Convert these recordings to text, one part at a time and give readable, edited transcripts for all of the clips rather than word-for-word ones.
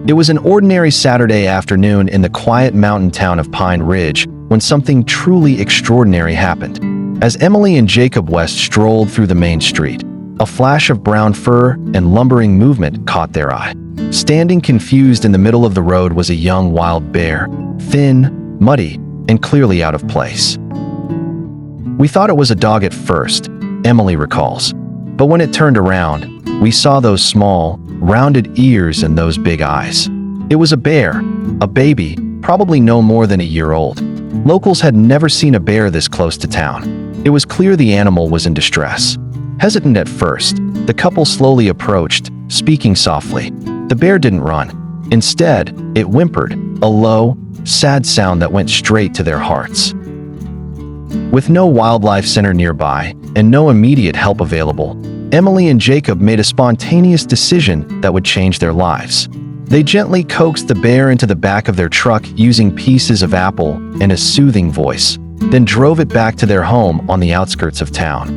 It was an ordinary Saturday afternoon in the quiet mountain town of Pine Ridge when something truly extraordinary happened. As Emily and Jacob West strolled through the main street, a flash of brown fur and lumbering movement caught their eye. Standing confused in the middle of the road was a young wild bear, thin, muddy, and clearly out of place. "We thought it was a dog at first," Emily recalls. "But when it turned around, we saw those small, rounded ears and those big eyes. It was a bear, a baby, probably no more than a year old." Locals had never seen a bear this close to town. It was clear the animal was in distress. Hesitant at first, the couple slowly approached, speaking softly. The bear didn't run. Instead, it whimpered, a low, sad sound that went straight to their hearts. With no wildlife center nearby and no immediate help available, Emily and Jacob made a spontaneous decision that would change their lives. They gently coaxed the bear into the back of their truck using pieces of apple and a soothing voice, then drove it back to their home on the outskirts of town.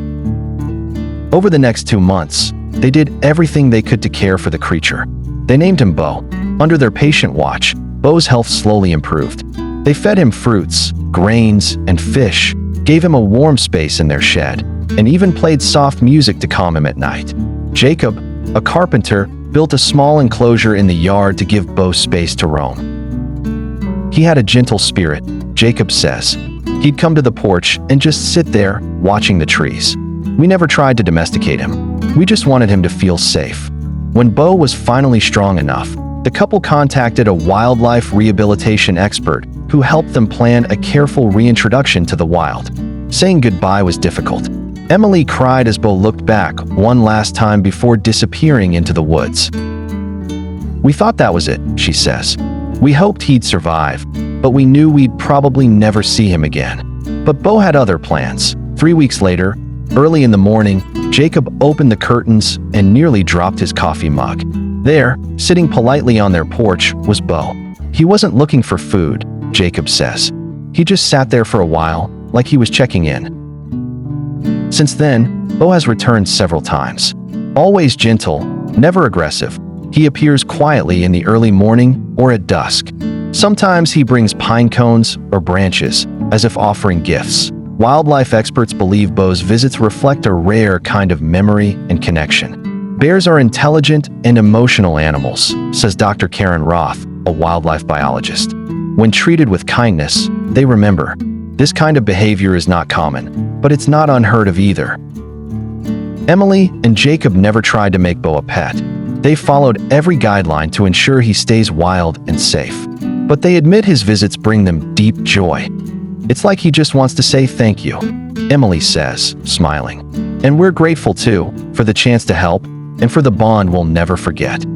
Over the next 2 months, they did everything they could to care for the creature. They named him Bo. Under their patient watch, Bo's health slowly improved. They fed him fruits, grains, and fish, gave him a warm space in their shed, and even played soft music to calm him at night. Jacob, a carpenter, built a small enclosure in the yard to give Bo space to roam. He had a gentle spirit, Jacob says. He'd come to the porch and just sit there, watching the trees. We never tried to domesticate him. We just wanted him to feel safe. When Bo was finally strong enough, the couple contacted a wildlife rehabilitation expert who helped them plan a careful reintroduction to the wild. Saying goodbye was difficult. Emily cried as Bo looked back one last time before disappearing into the woods. "We thought that was it," she says. "We hoped he'd survive, but we knew we'd probably never see him again." But Bo had other plans. 3 weeks later, early in the morning, Jacob opened the curtains and nearly dropped his coffee mug. There, sitting politely on their porch, was Bo. He wasn't looking for food, Jacob says. He just sat there for a while, like he was checking in. Since then, Bo has returned several times. Always gentle, never aggressive, he appears quietly in the early morning or at dusk. Sometimes he brings pine cones or branches, as if offering gifts. Wildlife experts believe Bo's visits reflect a rare kind of memory and connection. Bears are intelligent and emotional animals, says Dr. Karen Roth, a wildlife biologist. When treated with kindness, they remember. This kind of behavior is not common, but it's not unheard of either. Emily and Jacob never tried to make Bo a pet. They followed every guideline to ensure he stays wild and safe. But they admit his visits bring them deep joy. "It's like he just wants to say thank you," Emily says, smiling. "And we're grateful too, for the chance to help, and for the bond we'll never forget."